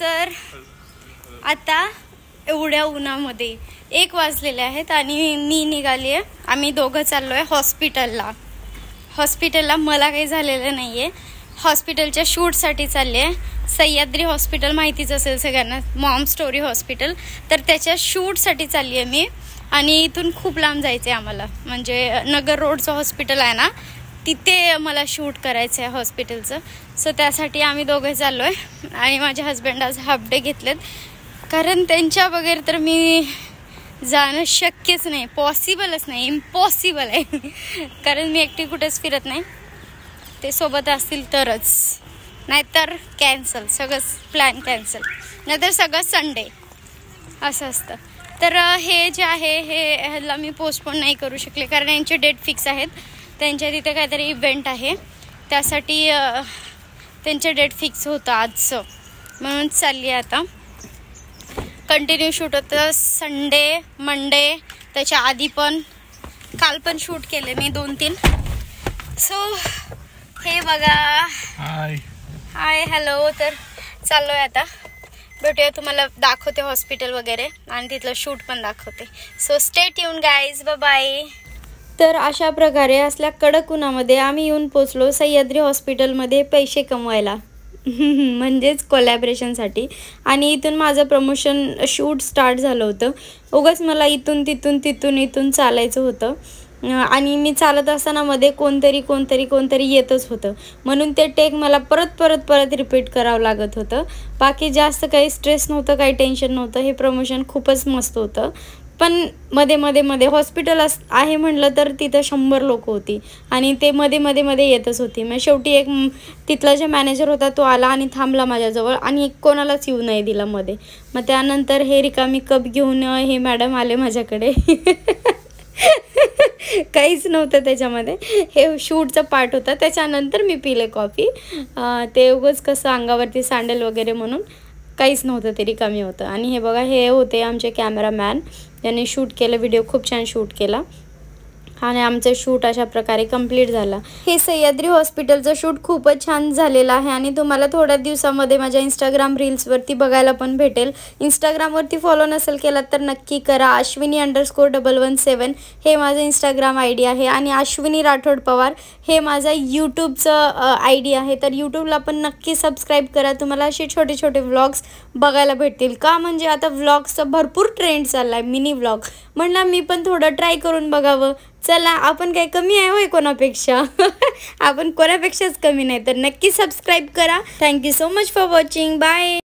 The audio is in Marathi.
तर आता एवढ्या उन्हामध्ये 1 वाजलेले आहेत आणि मी निघाली आहे. आम्ही दोघं चाललो आहे हॉस्पिटलला. मला काही झालेलं नाही आहे. हॉस्पिटलच्या शूटसाठी चालले आहे. सह्याद्री हॉस्पिटल माहितीच असेल सगळ्यांना, मॉम स्टोरी हॉस्पिटल. तर त्याच्या शूटसाठी चालली आहे मी. आणि इथून खूप लांब जायचं आहे आम्हाला, म्हणजे नगर रोडचं हॉस्पिटल आहे ना, तिथे मला शूट करायचं आहे हॉस्पिटलचं. सो त्यासाठी आम्ही दोघे चाललो आहे. आणि माझे हस्बंड आज हाफ डे घेतलेत, कारण त्यांच्या वगैरे तर मी जाणं शक्यच नाही, पॉसिबलच नाही, इम्पॉसिबल आहे. कारण मी एकटी कुठेच फिरत नाही, ते सोबत असतील तरच, नाहीतर कॅन्सल, सगळंच प्लॅन कॅन्सल, नाहीतर सगळं संडे असं असतं. तर हे जे आहे ह्याला मी पोस्टपोन नाही करू शकले, कारण यांचे डेट फिक्स आहेत. त्यांच्या तिथे काहीतरी इव्हेंट आहे, त्यासाठी त्यांचे डेट फिक्स होतं आजचं, म्हणून चालली आहे आता. कंटिन्यू शूट होतं संडे, मंडे, त्याच्या आधी पण, काल पण शूट केले मी 2-3. सो हे बघा, हाय हॅलो. तर चाललो आहे आता, भेटूया, तुम्हाला दाखवते हॉस्पिटल वगैरे आणि तिथलं शूट पण दाखवते. So stay tune guys, bye bye. तर अशा प्रकारे असल्या कडक उन्हामध्ये आम्ही येऊन पोचलो सह्याद्री हॉस्पिटलमध्ये पैसे कमवायला. म्हणजेच कोलॅबरेशनसाठी. आणि इथून माझं प्रमोशन शूट स्टार्ट झालं होतं. उगाच मला इथून चालायचं होतं. आणि मी चालत असताना मध्ये कोणतरी येतच होतं, म्हणून ते टेक मला परत रिपीट करावं लागत होतं. बाकी जास्त काही स्ट्रेस नव्हतं, काही टेन्शन नव्हतं. हे प्रमोशन खूपच मस्त होतं. पण मध्ये हॉस्पिटल आहे म्हटलं तर तिथं 100 लोक होती आणि ते मध्ये येतच होती. मग शेवटी एक तिथला जे मॅनेजर होता तो आला आणि थांबला माझ्याजवळ आणि कोणालाच येऊ नाही दिला मध्ये. मग त्यानंतर हे रिकामी कप घेऊन हे मॅडम आले माझ्याकडे. काहीच नव्हतं त्याच्यामध्ये, हे शूटचा पार्ट होता. त्याच्यानंतर मी पिले कॉफी. ते उगाच कसं अंगावरती सँडल वगैरे म्हणून, काहीच नव्हतं, ते रिकामी होतं. आणि हे बघा, हे होते आमचे कॅमेरामॅन, त्यांनी शूट केलं, व्हिडिओ खूप छान शूट केला आणि आमचं शूट अशा प्रकारे कंप्लीट झाला. हे सह्याद्री हॉस्पिटलचं शूट खूपच छान झालेलं आहे आणि तुम्हाला थोड्या दिवसामध्ये माझ्या इंस्टाग्राम रील्सवरती बघायला पण भेटेल. इंस्टाग्रामवरती फॉलो नसेल केला तर नक्की करा. ashwini_117 हे माझं इंस्टाग्राम ID आहे आणि अश्विनी राठोड पवार हे माझं यूट्यूबचं ID आहे. तर यूट्यूबला पण नक्की सबस्क्राईब करा. तुम्हाला असे छोटे व्लॉग्स बघायला भेटतील. का म्हणजे आता व्लॉग्सचा भरपूर ट्रेंड चालला आहे, मिनी व्लॉग. म्हणलं मी पण थोडं ट्राय करून बघावं. चला, आपण काय कमी आहे होय कोणापेक्षा? आपण कोणापेक्षाच कमी नाही. तर नक्की सबस्क्राईब करा. Thank you so much for watching. Bye.